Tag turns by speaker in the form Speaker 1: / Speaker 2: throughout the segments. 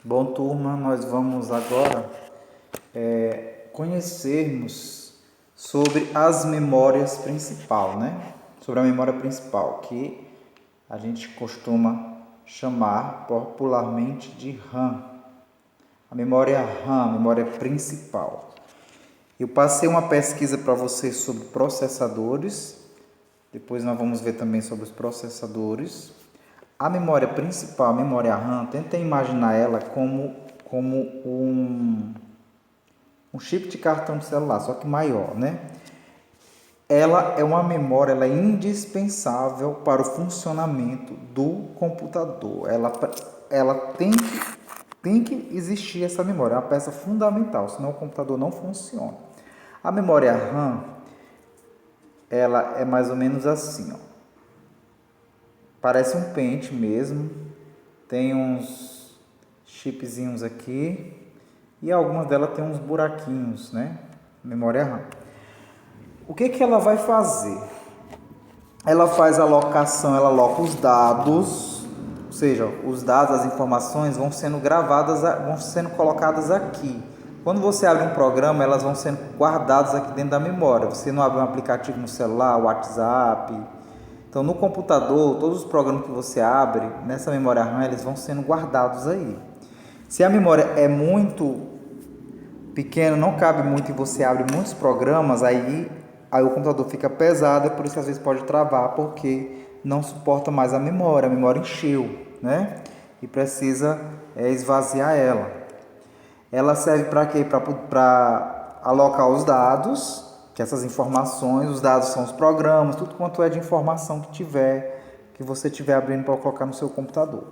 Speaker 1: Bom, turma, nós vamos agora conhecermos sobre as memórias principal, né? Sobre a memória principal, que a gente costuma chamar popularmente de RAM. A memória RAM, a memória principal. Eu passei uma pesquisa para vocês sobre processadores, depois nós vamos ver também sobre os processadores. A memória principal, a memória RAM, tenta imaginar ela como um chip de cartão de celular, só que maior, né? Ela é uma memória, ela é indispensável para o funcionamento do computador. Ela tem que existir essa memória, é uma peça fundamental, senão o computador não funciona. A memória RAM, ela é mais ou menos assim, ó. Parece um pente mesmo, tem uns chipzinhos aqui e algumas delas tem uns buraquinhos, né? Memória RAM. O que ela vai fazer? Ela faz a alocação, ela aloca os dados, ou seja, os dados, as informações vão sendo gravadas, vão sendo colocadas aqui. Quando você abre um programa, elas vão sendo guardadas aqui dentro da memória. Você não abre um aplicativo no celular, WhatsApp. Então, no computador, todos os programas que você abre, nessa memória RAM, eles vão sendo guardados aí. Se a memória é muito pequena, não cabe muito e você abre muitos programas, aí o computador fica pesado, por isso às vezes pode travar, porque não suporta mais a memória encheu, né? E precisa esvaziar ela. Ela serve para quê? Para alocar os dados, que essas informações, os dados são os programas, tudo quanto é de informação que você tiver abrindo para colocar no seu computador.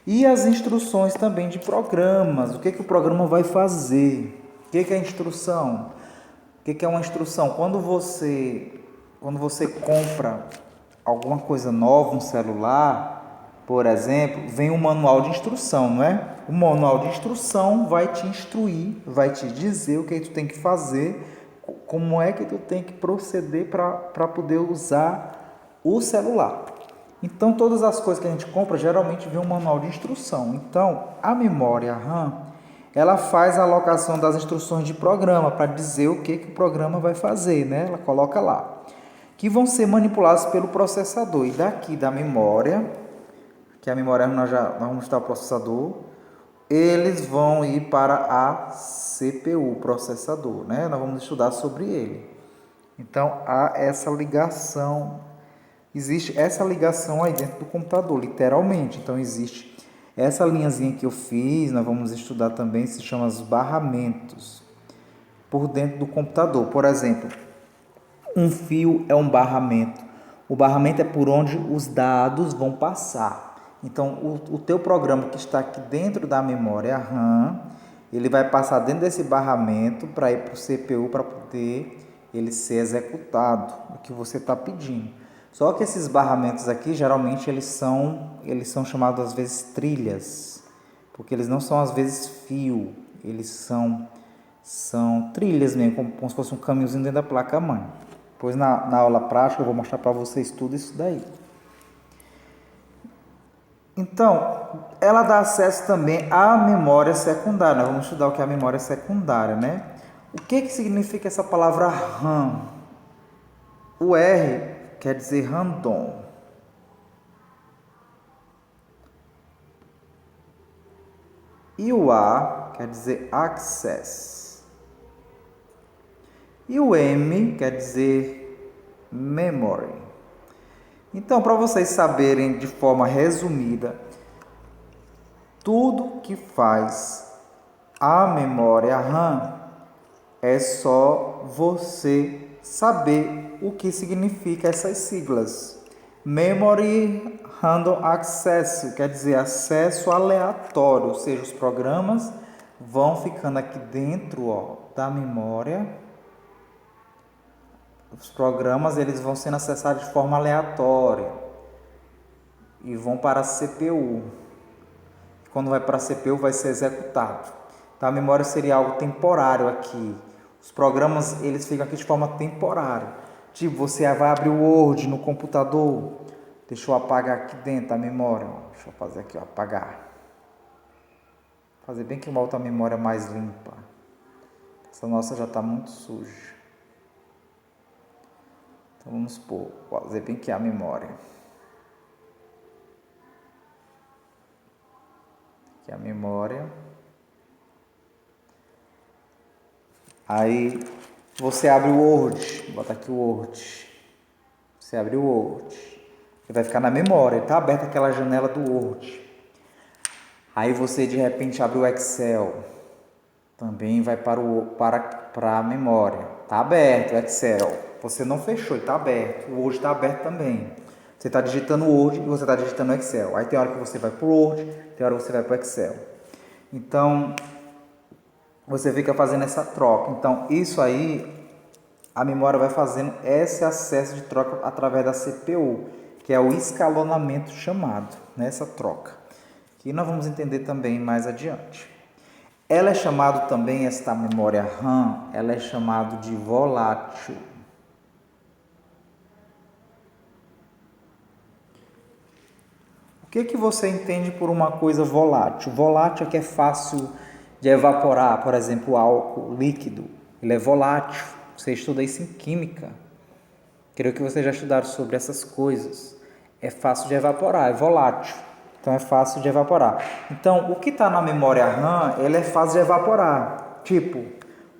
Speaker 1: E as instruções também de programas, o que o programa vai fazer, o que é instrução? O que é uma instrução? Quando você compra alguma coisa nova, um celular, por exemplo, vem um manual de instrução, não é? O manual de instrução vai te instruir, vai te dizer o que tu tem que fazer, como é que tu tem que proceder para poder usar o celular. Então, todas as coisas que a gente compra, geralmente vem um manual de instrução. Então, a memória RAM, ela faz a alocação das instruções de programa, para dizer o que o programa vai fazer, né? Ela coloca lá. Que vão ser manipulados pelo processador. E daqui da memória, que a memória nós vamos estudar o processador, eles vão ir para a CPU, o processador, né? Nós vamos estudar sobre ele. Então, há essa ligação, existe essa ligação aí dentro do computador, literalmente. Então, existe essa linhazinha que eu fiz, nós vamos estudar também, se chama os barramentos, por dentro do computador. Por exemplo, um fio é um barramento. O barramento é por onde os dados vão passar. Então, o teu programa que está aqui dentro da memória RAM, ele vai passar dentro desse barramento para ir para o CPU para poder ele ser executado, o que você está pedindo. Só que esses barramentos aqui, geralmente, eles são chamados às vezes trilhas, porque eles não são às vezes fio, eles são trilhas mesmo, como se fosse um caminhozinho dentro da placa-mãe. Depois na aula prática eu vou mostrar para vocês tudo isso daí. Então, ela dá acesso também à memória secundária. Nós vamos estudar o que é a memória secundária, né? O que significa essa palavra RAM? O R quer dizer random. E o A quer dizer access. E o M quer dizer memory. Então, para vocês saberem de forma resumida, tudo que faz a memória RAM é só você saber o que significa essas siglas. Memory Random Access, quer dizer acesso aleatório, ou seja, os programas vão ficando aqui dentro da memória. Os programas eles vão sendo acessados de forma aleatória e vão para a CPU. Quando vai para a CPU vai ser executado. Então a memória seria algo temporário aqui. Os programas eles ficam aqui de forma temporária. Tipo, você vai abrir o Word no computador. Deixa eu apagar aqui dentro a memória. Deixa eu fazer aqui, apagar. Fazer bem que volta a memória mais limpa. Essa nossa já está muito suja. Então vamos supor, fazer bem que a memória. Aqui a memória. Aí você abre o Word, bota aqui o Word. Você abre o Word. Ele vai ficar na memória, está aberta aquela janela do Word. Aí você de repente abre o Excel. Também vai para a memória. Está aberto o Excel. Você não fechou, ele está aberto. O Word está aberto também. Você está digitando o Word e você está digitando o Excel. Aí tem hora que você vai para o Word, tem hora que você vai para o Excel. Então, você fica fazendo essa troca. Então, isso aí, a memória vai fazendo esse acesso de troca através da CPU, que é o escalonamento chamado, nessa troca. Que nós vamos entender também mais adiante. Ela é chamada também, esta memória RAM, ela é chamada de volátil. O que você entende por uma coisa volátil? Volátil é que é fácil de evaporar, por exemplo, álcool líquido. Ele é volátil. Você estuda isso em química. Creio que vocês já estudaram sobre essas coisas. É fácil de evaporar, é volátil. Então é fácil de evaporar. Então, o que está na memória RAM, ele é fácil de evaporar. Tipo,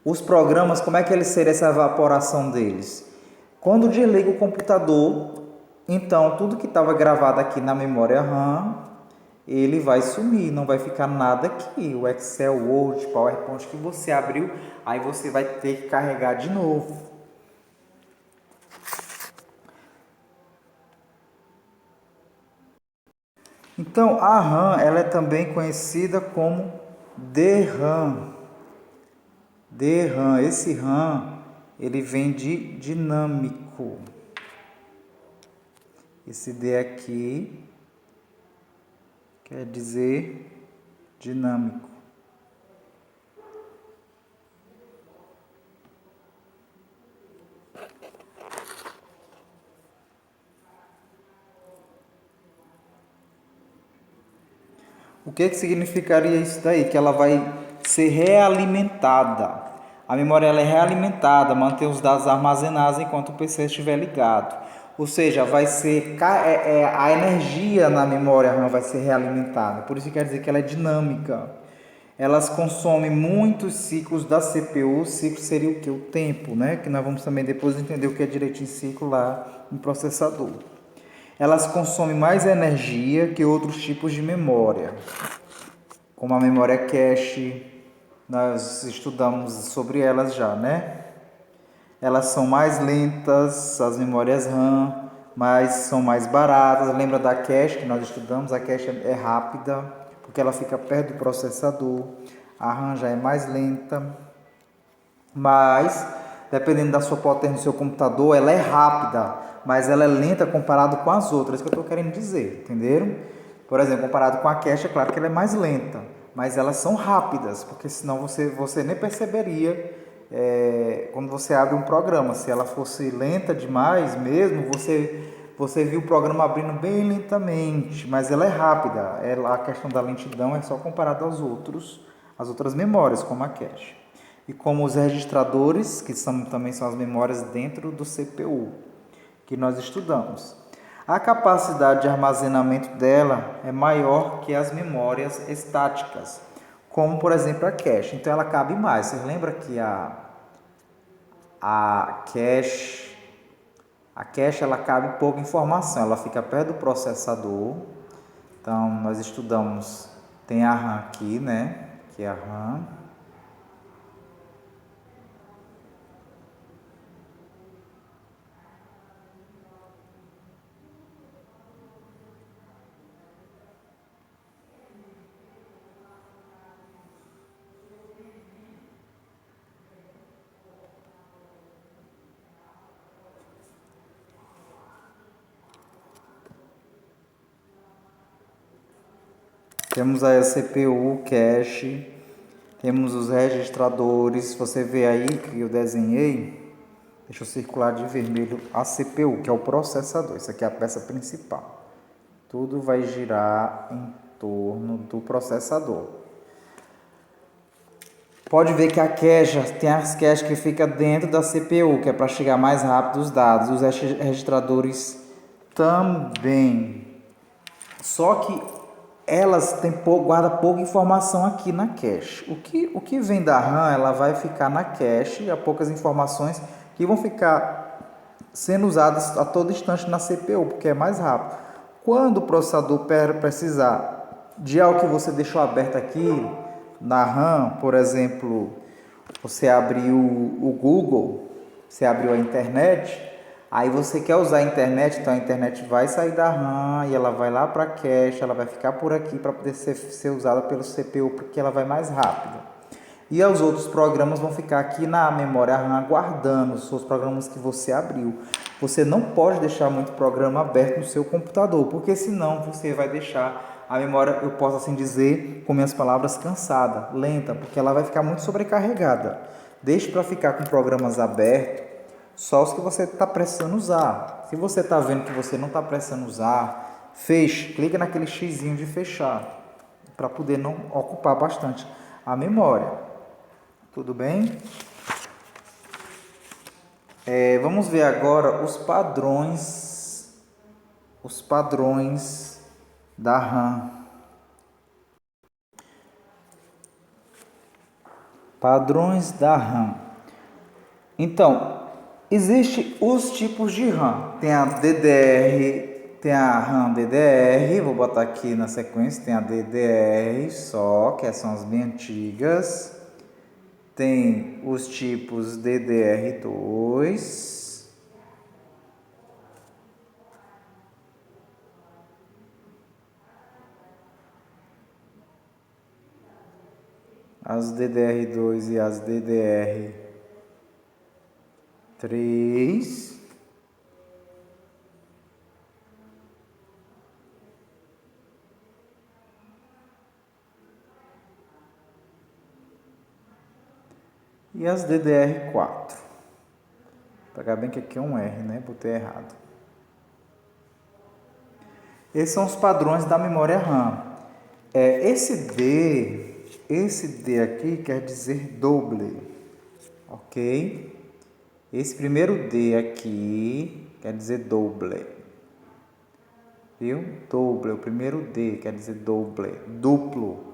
Speaker 1: os programas, como é que eles seria essa evaporação deles? Quando desliga o computador, então tudo que estava gravado aqui na memória RAM, ele vai sumir, não vai ficar nada aqui. O Excel, Word, PowerPoint que você abriu, aí você vai ter que carregar de novo. Então, a RAM ela é também conhecida como DRAM. DRAM, esse RAM, ele vem de dinâmico. Esse D aqui quer dizer dinâmico. O que significaria isso daí? Que ela vai ser realimentada. A memória ela é realimentada, mantém os dados armazenados enquanto o PC estiver ligado. Ou seja, vai ser a energia na memória RAM vai ser realimentada. Por isso quer dizer que ela é dinâmica. Elas consomem muitos ciclos da CPU. O ciclo seria o que? O tempo, né? Que nós vamos também depois entender o que é direitinho ciclo lá no processador. Elas consomem mais energia que outros tipos de memória, como a memória cache. Nós estudamos sobre elas já, né? Elas são mais lentas, as memórias RAM, mas são mais baratas. Lembra da cache que nós estudamos? A cache é rápida, porque ela fica perto do processador. A RAM já é mais lenta, mas dependendo da sua potência do seu computador, ela é rápida, mas ela é lenta comparado com as outras, que eu estou querendo dizer, entenderam? Por exemplo, comparado com a cache, é claro que ela é mais lenta, mas elas são rápidas, porque senão você nem perceberia quando você abre um programa. Se ela fosse lenta demais mesmo, você viu o programa abrindo bem lentamente, mas ela é rápida. A questão da lentidão é só comparada às outras memórias, como a cache. E como os registradores, que também são as memórias dentro do CPU, que nós estudamos. A capacidade de armazenamento dela é maior que as memórias estáticas, como por exemplo a cache. Então ela cabe mais. Você lembra que a cache ela cabe pouca informação, ela fica perto do processador. Então nós estudamos, tem a RAM aqui, né? Que é a RAM. Temos aí a CPU, cache, temos os registradores. Você vê aí que eu desenhei, deixa eu circular de vermelho a CPU, que é o processador. Isso aqui é a peça principal. Tudo vai girar em torno do processador. pode ver que a cache, tem as caches que fica dentro da CPU, que é para chegar mais rápido os dados. Os registradores também. Só que elas guardam pouca informação aqui na cache. O que vem da RAM, ela vai ficar na cache, há poucas informações que vão ficar sendo usadas a todo instante na CPU, porque é mais rápido. Quando o processador precisar de algo que você deixou aberto aqui na RAM, por exemplo, você abriu o Google, você abriu a internet, aí você quer usar a internet, então a internet vai sair da RAM e ela vai lá para a cache, ela vai ficar por aqui para poder ser usada pelo CPU, porque ela vai mais rápido. E os outros programas vão ficar aqui na memória RAM aguardando os seus programas que você abriu. Você não pode deixar muito programa aberto no seu computador, porque senão você vai deixar a memória, eu posso assim dizer, com minhas palavras, cansada, lenta, porque ela vai ficar muito sobrecarregada. Deixe para ficar com programas abertos, só os que você está precisando usar. Se você está vendo que você não está precisando usar, feche, clica naquele xizinho de fechar, para poder não ocupar bastante a memória. Tudo bem? Vamos ver agora os padrões da RAM. Padrões da RAM. Então, existem os tipos de RAM. Tem a DDR, tem a RAM DDR, vou botar aqui na sequência, tem a DDR só, que são as bem antigas. Tem os tipos DDR2, as DDR2 e as DDR3. E as DDR4. Vou pegar bem que aqui é um R, né? Botei errado. Esses são os padrões da memória RAM. Esse D aqui quer dizer doble, ok? Esse primeiro D aqui quer dizer doble, viu? Doble, o primeiro D quer dizer doble, duplo.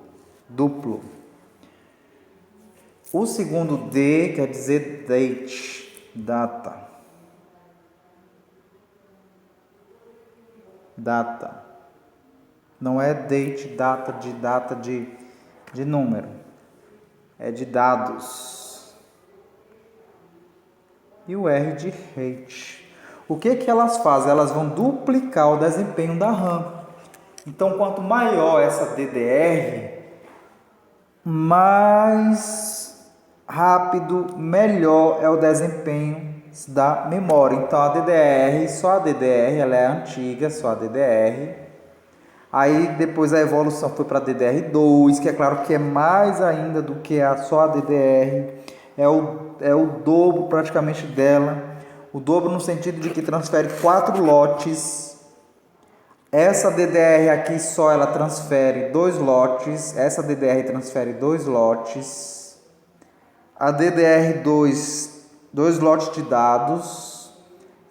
Speaker 1: O segundo D quer dizer date, data. Não é date, data de número. É de dados. E o R de rate. O que elas fazem? Elas vão duplicar o desempenho da RAM. Então, quanto maior essa DDR, mais rápido, melhor é o desempenho da memória. Então a DDR, só a DDR, ela é antiga, só a DDR. Aí depois a evolução foi para a DDR2, que é claro que é mais ainda do que só a DDR. É o dobro praticamente dela. O dobro no sentido de que transfere 4 lotes. Essa DDR aqui só ela transfere 2 lotes. Essa DDR transfere 2 lotes. A DDR2, 2 lotes de dados.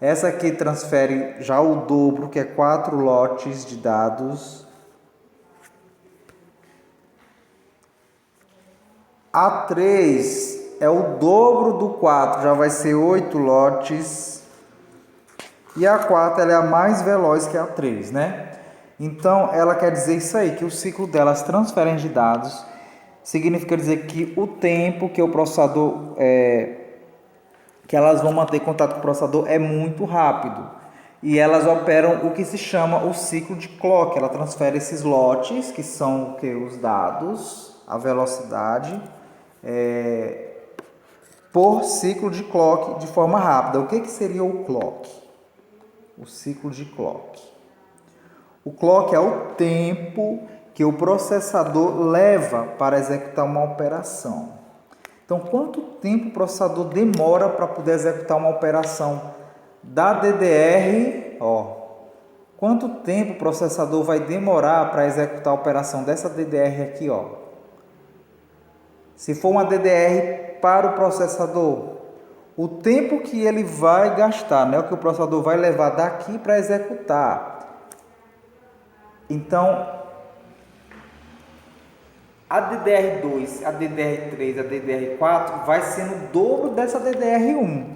Speaker 1: Essa aqui transfere já o dobro, que é 4 lotes de dados. A 3 é o dobro do 4, já vai ser 8 lotes. E a 4 ela é a mais veloz que a 3, né? Então, ela quer dizer isso aí, que o ciclo delas transferem de dados significa dizer que o tempo que o processador, que elas vão manter contato com o processador é muito rápido. E elas operam o que se chama o ciclo de clock. Ela transfere esses lotes, que são os dados, a velocidade, por ciclo de clock de forma rápida. O que seria o clock? O ciclo de clock. O clock é o tempo que o processador leva para executar uma operação. Então, quanto tempo o processador demora para poder executar uma operação da DDR? Quanto tempo o processador vai demorar para executar a operação dessa DDR aqui? Se for uma DDR para o processador, o tempo que ele vai gastar, né? O que o processador vai levar daqui para executar. Então, a DDR2, a DDR3, a DDR4 vai sendo o dobro dessa DDR1.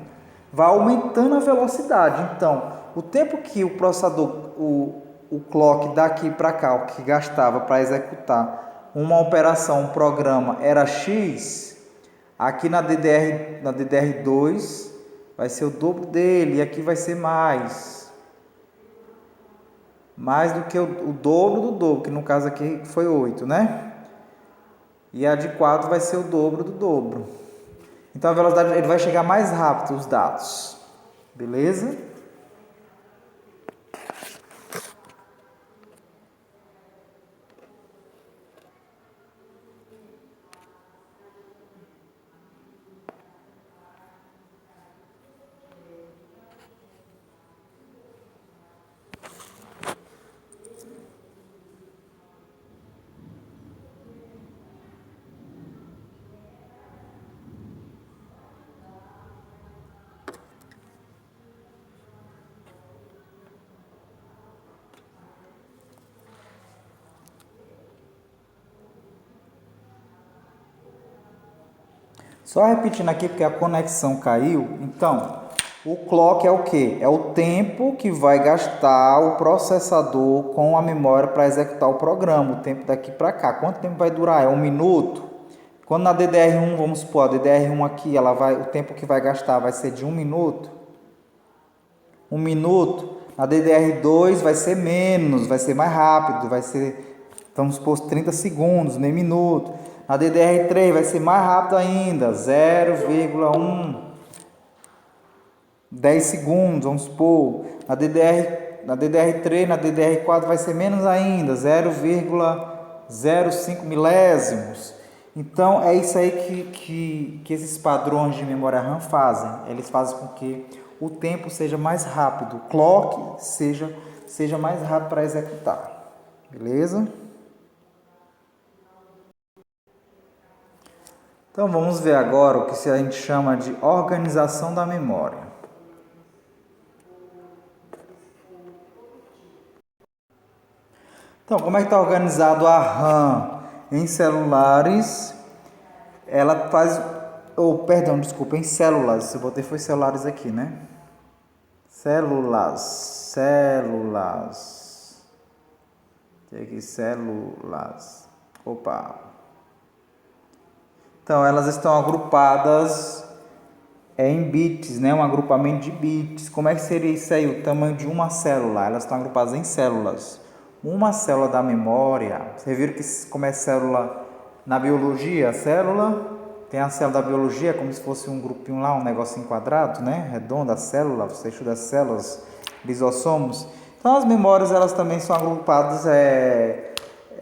Speaker 1: Vai aumentando a velocidade. Então, o tempo que o processador, o clock daqui para cá, o que gastava para executar uma operação, um programa era X, aqui na DDR2 vai ser o dobro dele, e aqui vai ser mais do que o dobro do dobro, que no caso aqui foi 8, né? E a de 4 vai ser o dobro do dobro. Então a velocidade, ele vai chegar mais rápido os dados. Beleza? Só repetindo aqui porque a conexão caiu. Então, o clock é o que? É o tempo que vai gastar o processador com a memória para executar o programa. O tempo daqui para cá. Quanto tempo vai durar? É 1 minuto? Quando na DDR1, vamos supor, a DDR1 aqui, o tempo que vai gastar vai ser de 1 minuto. 1 minuto. Na DDR2 vai ser menos, vai ser mais rápido, vai ser, vamos supor, 30 segundos, meio minuto. Na DDR3 vai ser mais rápido ainda, 0,1, 10 segundos, vamos supor. Na DDR3, na DDR4 vai ser menos ainda, 0,05 milésimos. Então, é isso aí que esses padrões de memória RAM fazem. Eles fazem com que o tempo seja mais rápido, o clock seja mais rápido para executar. Beleza? Então, vamos ver agora o que a gente chama de organização da memória. Então, como é que está organizado a RAM em celulares? Ela faz, em células. Eu botei foi celulares aqui, né? Células. Tem aqui células. Opa. Então, elas estão agrupadas em bits, né? Um agrupamento de bits. Como é que seria isso aí? O tamanho de uma célula. Elas estão agrupadas em células. Uma célula da memória. Você viram que como é célula na biologia? A célula tem a célula da biologia como se fosse um grupinho lá, um negocinho quadrado, né? Redondo, a célula. Você estuda as células, lisossomos. Então, as memórias elas também são agrupadas.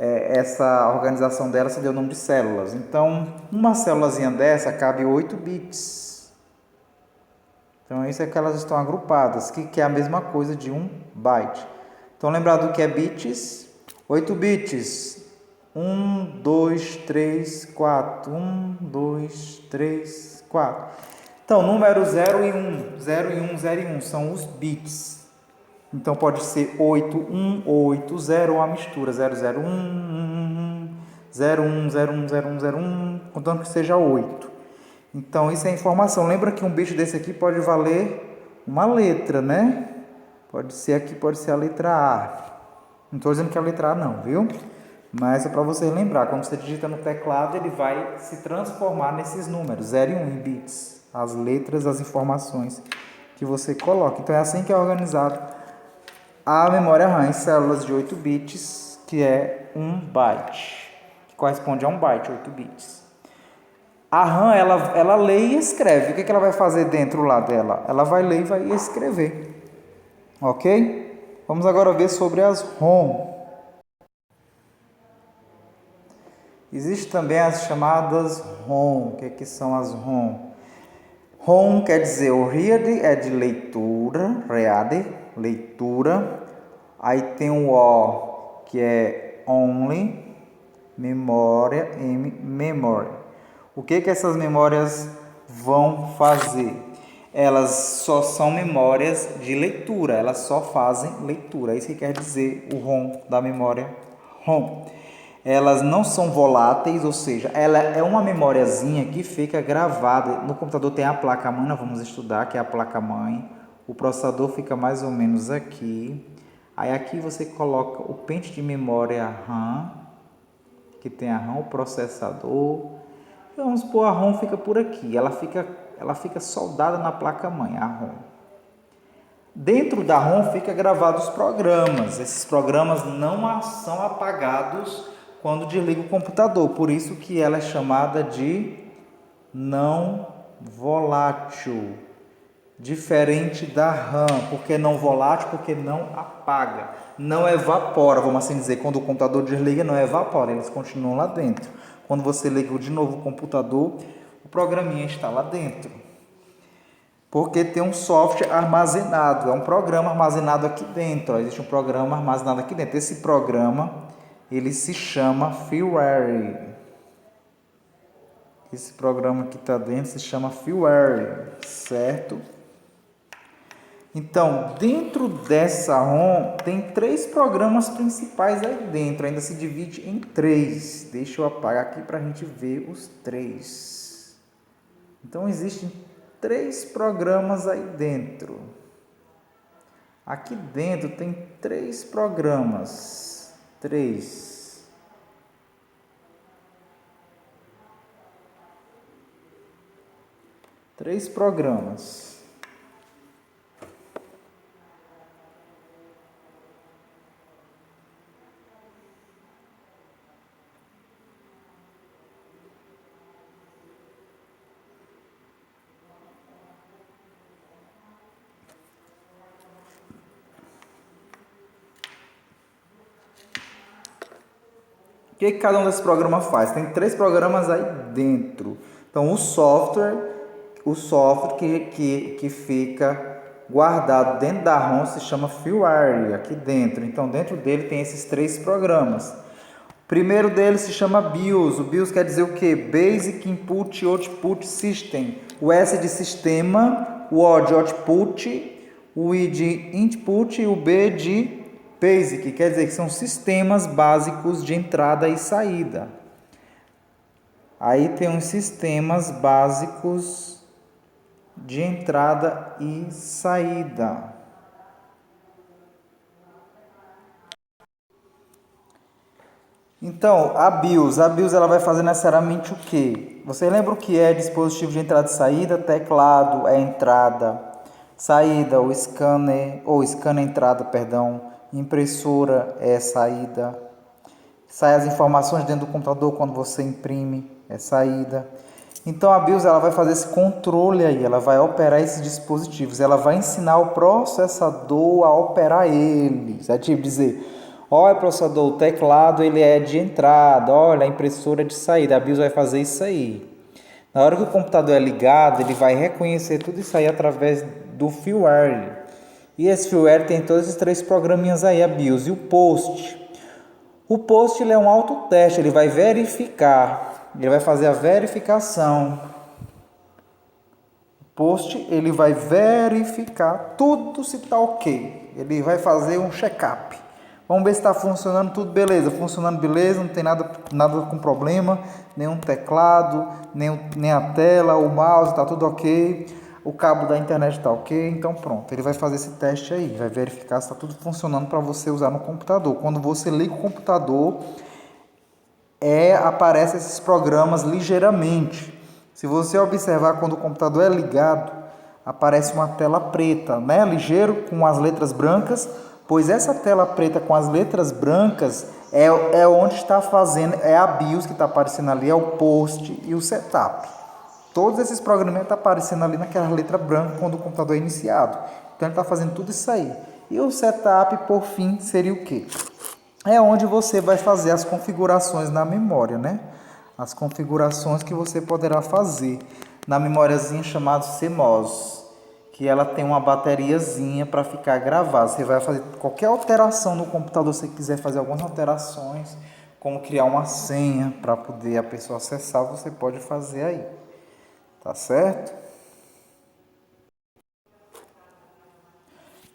Speaker 1: Essa organização dela se deu o nome de células. Então, uma célulazinha dessa cabe 8 bits. Então, isso é que elas estão agrupadas, que é a mesma coisa de 1 byte. Então, lembrado do que é bits? 8 bits. 1, 2, 3, 4. 1, 2, 3, 4. Então, número 0 e 1. 0 e 1, 0 e 1 são os bits. Então, pode ser 8, 1, 8, 0, uma mistura. 0, 0, 1, 1, 1, 0, 1, 0, 1, 0, 1, 0, 1, contando que seja 8. Então, isso é informação. Lembra que um bit desse aqui pode valer uma letra, né? Pode ser aqui, pode ser a letra A. Não estou dizendo que é a letra A não, viu? Mas é para você lembrar. Quando você digita no teclado, ele vai se transformar nesses números. 0 e 1 em bits. As letras, as informações que você coloca. Então, é assim que é organizado a memória RAM em células de 8 bits, que é 1 byte, que corresponde a 1 byte, 8 bits. A RAM, ela lê e escreve. O que ela vai fazer dentro lá dela? Ela vai ler e vai escrever. Ok? Vamos agora ver sobre as ROM. Existem também as chamadas ROM. O que são as ROM? ROM quer dizer, o read é de leitura, read, leitura. Aí tem o O, que é only, memória, M, memory. O que essas memórias vão fazer? Elas só são memórias de leitura, elas só fazem leitura. É isso que quer dizer o ROM da memória ROM. Elas não são voláteis, ou seja, ela é uma memóriazinha que fica gravada. No computador tem a placa-mãe, nós vamos estudar, que é a placa-mãe. O processador fica mais ou menos aqui. Aí aqui você coloca o pente de memória RAM, que tem a RAM, o processador. E vamos supor, a ROM fica por aqui, ela fica soldada na placa-mãe, a ROM. Dentro da ROM fica gravados os programas. Esses programas não são apagados quando desliga o computador. Por isso que ela é chamada de não volátil. Diferente da RAM. Por que não volátil? Porque não apaga. Não evapora, vamos assim dizer. Quando o computador desliga, não evapora. Eles continuam lá dentro. Quando você liga de novo o computador, o programinha está lá dentro. Porque tem um software armazenado, é um programa armazenado aqui dentro. Existe um programa armazenado aqui dentro. Esse programa, ele se chama firmware. Esse programa que está dentro se chama firmware, certo? Então, dentro dessa ROM, tem 3 programas principais aí dentro. Ainda se divide em 3. Deixa eu apagar aqui para a gente ver os 3. Então, existem 3 programas aí dentro. Aqui dentro tem 3 programas. 3. Três programas. O que cada um desses programas faz? Tem 3 programas aí dentro. Então, o software que fica guardado dentro da ROM se chama firmware aqui dentro. Então, dentro dele tem esses 3 programas. O primeiro deles se chama BIOS. O BIOS quer dizer o quê? Basic Input Output System. O S de sistema, o O de output, o I de input e o B de Basic, quer dizer que são sistemas básicos de entrada e saída. Aí tem os sistemas básicos de entrada e saída. Então, a BIOS ela vai fazer necessariamente o quê? Você lembra o que é dispositivo de entrada e saída? Teclado é entrada, saída, o scanner, ou scanner entrada, perdão. Impressora é saída. Sai as informações dentro do computador quando você imprime, é saída. Então a BIOS ela vai fazer esse controle aí, ela vai operar esses dispositivos, ela vai ensinar o processador a operar eles. É tipo dizer, olha processador, o teclado ele é de entrada, olha a impressora é de saída, a BIOS vai fazer isso aí. Na hora que o computador é ligado, ele vai reconhecer tudo isso aí através do firmware. E esse firmware tem todos esses 3 programinhas aí, a BIOS. E o POST? O POST ele é um autoteste, ele vai verificar, ele vai fazer a verificação. O POST ele vai verificar tudo se está ok. Ele vai fazer um check-up. Vamos ver se está funcionando tudo beleza. Funcionando beleza, não tem nada com problema, nenhum teclado, nem a tela, o mouse, está tudo ok. O cabo da internet está ok, então pronto, ele vai fazer esse teste aí, vai verificar se está tudo funcionando para você usar no computador. Quando você liga o computador, aparecem esses programas ligeiramente. Se você observar quando o computador é ligado, aparece uma tela preta, né? Ligeiro com as letras brancas, pois essa tela preta com as letras brancas é onde está fazendo, é a BIOS que está aparecendo ali, é o POST e o setup. Todos esses programas estão aparecendo ali naquela letra branca quando o computador é iniciado. Então ele está fazendo tudo isso aí. E o setup, por fim, seria o quê? É onde você vai fazer as configurações na memória, né? As configurações que você poderá fazer na memóriazinha chamada CMOS, que ela tem uma bateriazinha para ficar gravada. Você vai fazer qualquer alteração no computador, se você quiser fazer algumas alterações, como criar uma senha para poder a pessoa acessar, você pode fazer aí, tá certo?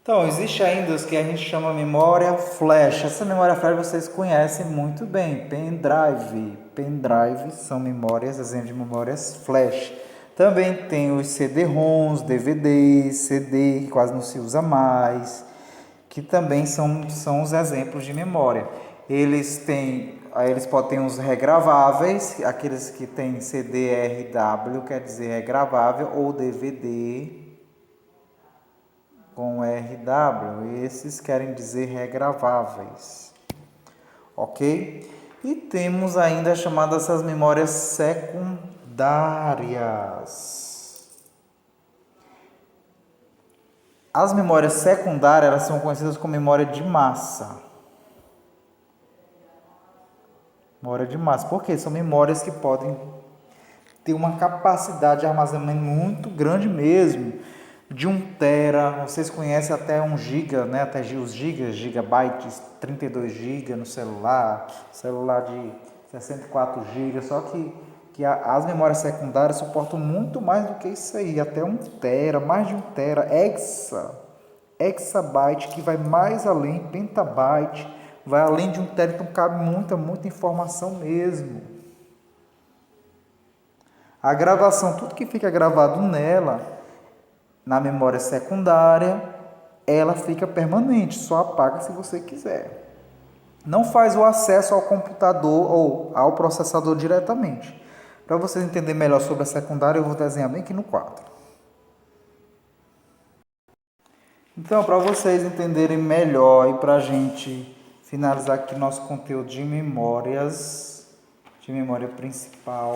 Speaker 1: Então, existe ainda os que a gente chama memória flash. Essa memória flash vocês conhecem muito bem, pendrive. Pendrive são memórias, exemplo de memórias flash. Também tem os CD-ROMs, DVDs, CD, que quase não se usa mais, que também são os exemplos de memória. Eles podem ter uns regraváveis, aqueles que têm CD-RW, quer dizer regravável, ou DVD com RW, esses querem dizer regraváveis, ok? E temos ainda as chamadas essas memórias secundárias. As memórias secundárias elas são conhecidas como memória de massa. Memória de massa, porque são memórias que podem ter uma capacidade de armazenamento muito grande mesmo, de 1 tera, vocês conhecem até 1 giga, né? Até os gigabytes, 32 giga no celular de 64 gigas, só que as memórias secundárias suportam muito mais do que isso aí, até 1 tera, mais de 1 tera, exabyte, que vai mais além, pentabyte, vai além de 1 tera, então cabe muita informação mesmo. A gravação, tudo que fica gravado nela, na memória secundária, ela fica permanente, só apaga se você quiser. Não faz o acesso ao computador ou ao processador diretamente. Para vocês entenderem melhor sobre a secundária, eu vou desenhar bem aqui no quadro. Então, para vocês entenderem melhor e para a gente finalizar aqui nosso conteúdo de memórias, de memória principal,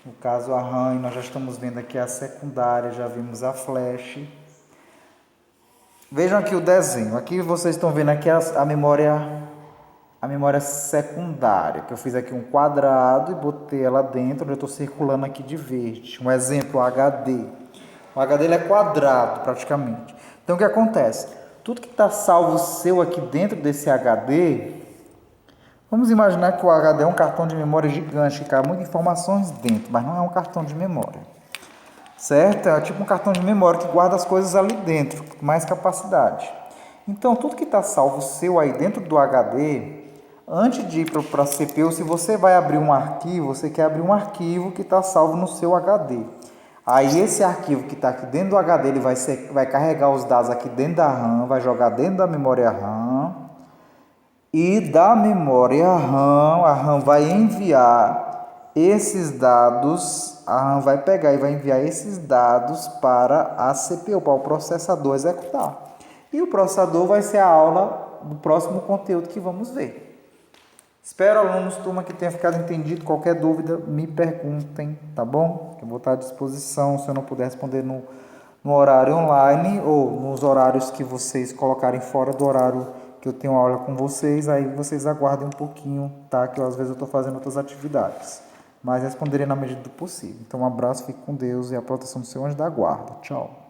Speaker 1: no caso a RAM, nós já estamos vendo aqui a secundária, já vimos a flash. Vejam aqui o desenho. Aqui vocês estão vendo aqui a memória secundária, que eu fiz aqui um quadrado e botei ela dentro, eu estou circulando aqui de verde. Um exemplo, o HD. O HD ele é quadrado praticamente. Então o que acontece? Tudo que está salvo seu aqui dentro desse HD, vamos imaginar que o HD é um cartão de memória gigante, que cabe muitas informações dentro, mas não é um cartão de memória. Certo? É tipo um cartão de memória que guarda as coisas ali dentro, com mais capacidade. Então, tudo que está salvo seu aí dentro do HD, antes de ir para a CPU, se você vai abrir um arquivo, você quer abrir um arquivo que está salvo no seu HD. Aí esse arquivo que está aqui dentro do HD, ele vai carregar os dados aqui dentro da RAM, vai jogar dentro da memória RAM. E da memória RAM, a RAM vai enviar esses dados, a RAM vai pegar e vai enviar esses dados para a CPU, para o processador executar. E o processador vai ser a aula do próximo conteúdo que vamos ver. Espero, alunos, turma, que tenha ficado entendido. Qualquer dúvida, me perguntem, tá bom? Eu vou estar à disposição, se eu não puder responder no horário online ou nos horários que vocês colocarem fora do horário que eu tenho aula com vocês, aí vocês aguardem um pouquinho, tá? Que às vezes eu estou fazendo outras atividades. Mas responderei na medida do possível. Então, um abraço, fique com Deus e a proteção do seu anjo da guarda. Tchau.